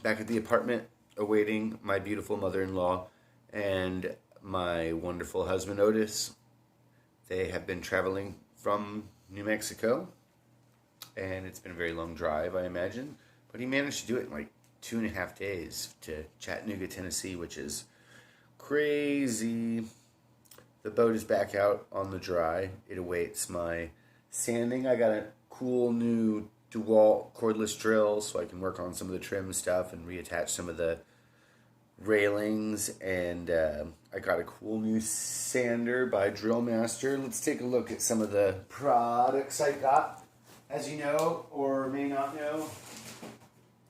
back at the apartment awaiting my beautiful mother-in-law and my wonderful husband Otis. They have been traveling from New Mexico, and it's been a very long drive, I imagine, but he managed to do it in like 2.5 days to Chattanooga, Tennessee, which is crazy. The boat is back out on the dry. It awaits my sanding. I got a cool new DeWalt cordless drill so I can work on some of the trim stuff and reattach some of the railings. And I got a cool new sander by Drill Master. Let's take a look at some of the products I got. As you know, or may not know,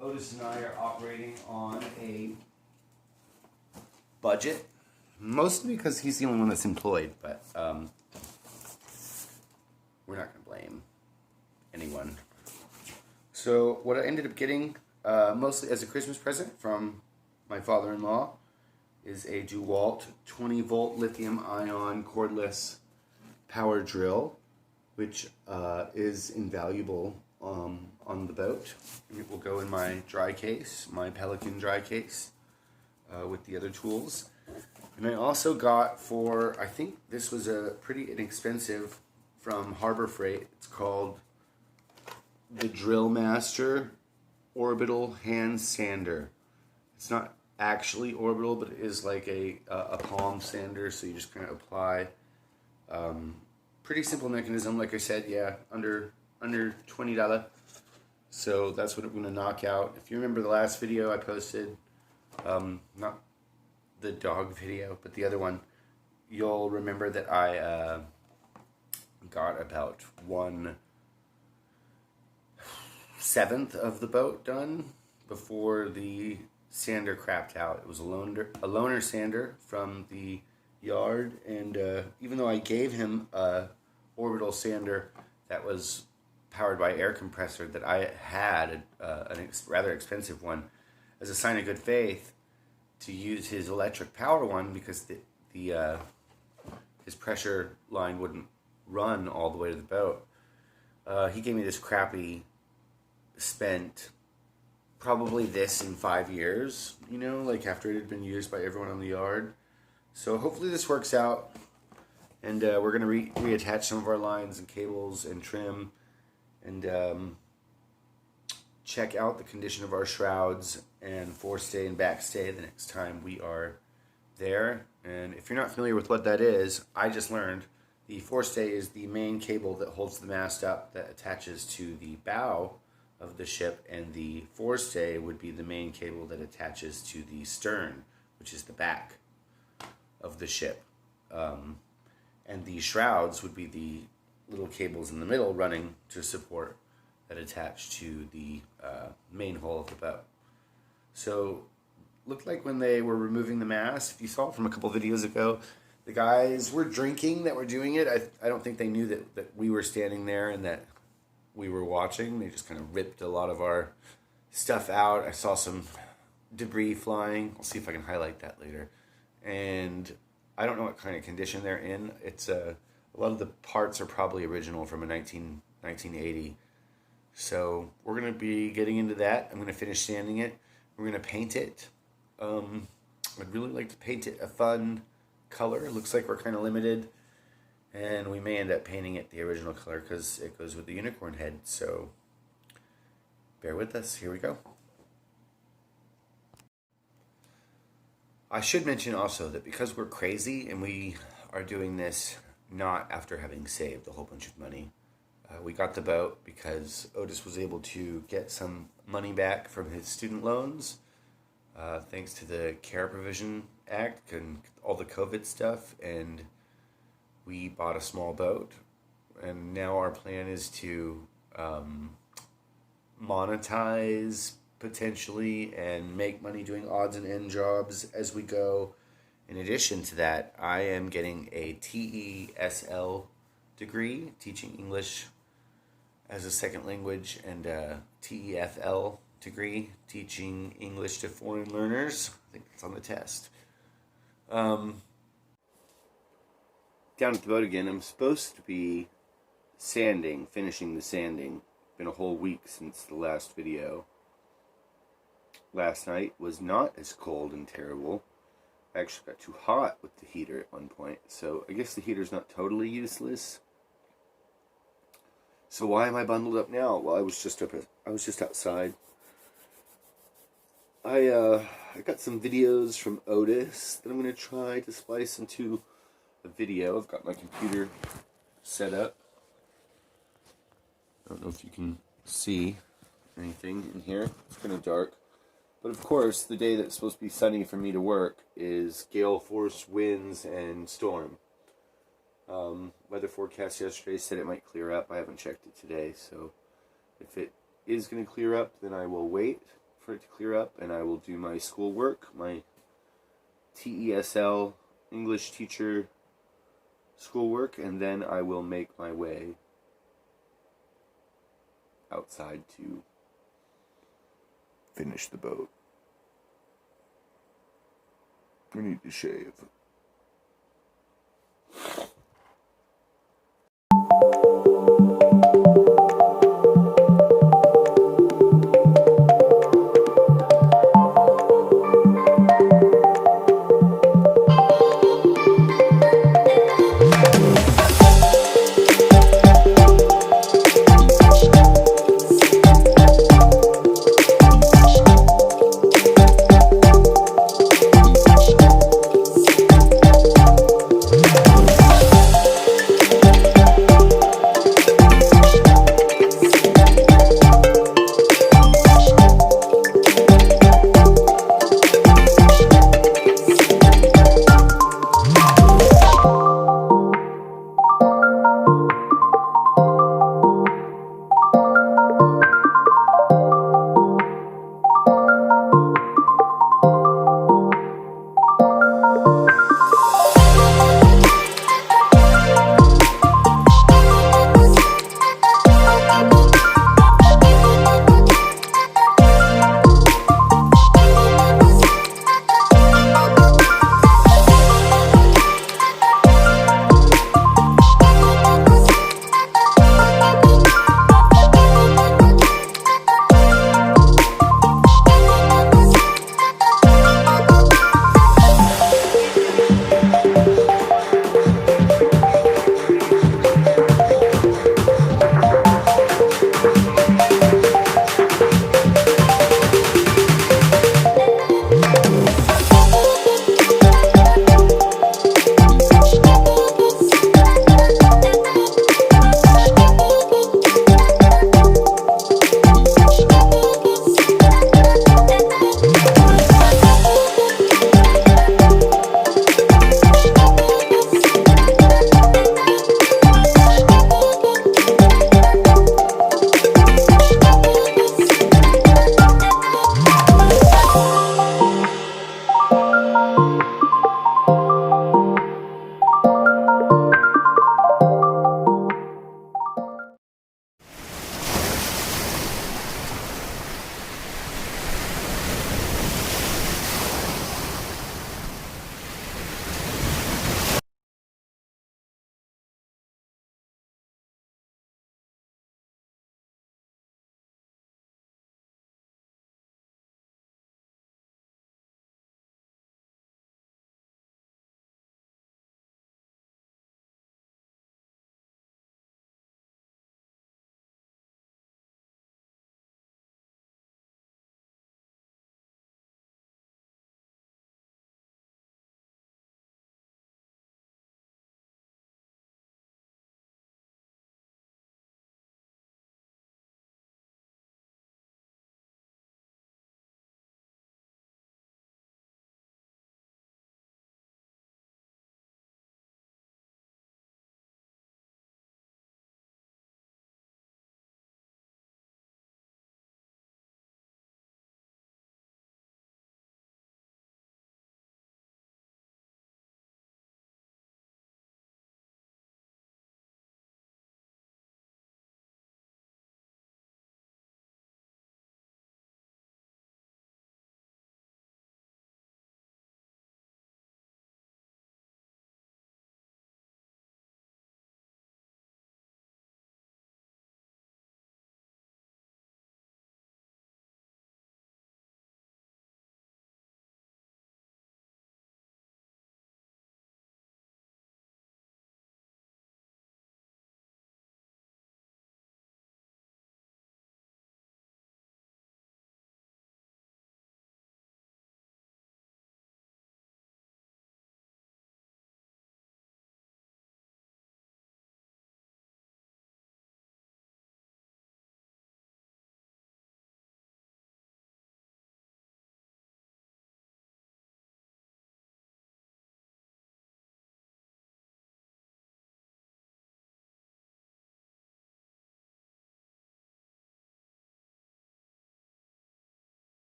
Otis and I are operating on a budget. Mostly because he's the only one that's employed, but we're not going to blame anyone. So what I ended up getting, mostly as a Christmas present from my father-in-law, is a DeWalt 20-volt lithium-ion cordless power drill, which is invaluable on the boat. It will go in my dry case, my Pelican dry case, with the other tools. And I also got for, I think this was a pretty inexpensive from Harbor Freight. It's called the Drill Master Orbital Hand Sander. It's not actually orbital, but it is like a palm sander, so you just kind of apply. Pretty simple mechanism, like I said, yeah, under $20. So that's what I'm going to knock out. If you remember the last video I posted, not the dog video, but the other one, you'll remember that I got about 1/7 of the boat done before the sander crapped out. It was a loaner sander from the yard, and even though I gave him a orbital sander that was powered by air compressor that I had a rather expensive one, as a sign of good faith, to use his electric power one because his pressure line wouldn't run all the way to the boat. He gave me this crappy, spent probably this in 5 years, you know, like after it had been used by everyone on the yard. So hopefully this works out, and we're going to reattach some of our lines and cables and trim, and check out the condition of our shrouds and forestay and backstay the next time we are there. And if you're not familiar with what that is, I just learned the forestay is the main cable that holds the mast up that attaches to the bow of the ship, and the forestay would be the main cable that attaches to the stern, which is the back of the ship. And the shrouds would be the little cables in the middle running to support that attach to the main hull of the boat. So looked like when they were removing the mast, if you saw it from a couple videos ago, the guys were drinking that were doing it. I don't think they knew that we were standing there and that we were watching. They just kind of ripped a lot of our stuff out. I saw some debris flying. I'll see if I can highlight that later. And I don't know what kind of condition they're in. It's a lot of the parts are probably original from 1980. So we're going to be getting into that. I'm going to finish sanding it. We're going to paint it. I'd really like to paint it a fun color. It looks like we're kind of limited. And we may end up painting it the original color because it goes with the unicorn head. So bear with us. Here we go. I should mention also that because we're crazy and we are doing this not after having saved a whole bunch of money, we got the boat because Otis was able to get some money back from his student loans, thanks to the Care Provision Act and all the COVID stuff, and we bought a small boat, and now our plan is to monetize potentially and make money doing odds and end jobs as we go. In addition to that, I am getting a TESL degree, teaching English as a second language, and a TEFL degree, teaching English to foreign learners. I think that's on the test. Down at the boat again, I'm supposed to be finishing the sanding. Been a whole week since the last video. last night was not as cold and terrible. I actually got too hot with the heater at one point, so I guess the heater's not totally useless. So why am I bundled up now? Well, I was just outside. I got some videos from Otis that I'm going to try to splice into a video. I've got my computer set up. I don't know if you can see anything in here. It's kind of dark. But of course, the day that's supposed to be sunny for me to work is gale force winds and storm. Weather forecast yesterday said it might clear up. I haven't checked it today, so if it is going to clear up, then I will wait for it to clear up, and I will do my schoolwork, my TESL English teacher schoolwork, and then I will make my way outside to finish the boat. I need to shave.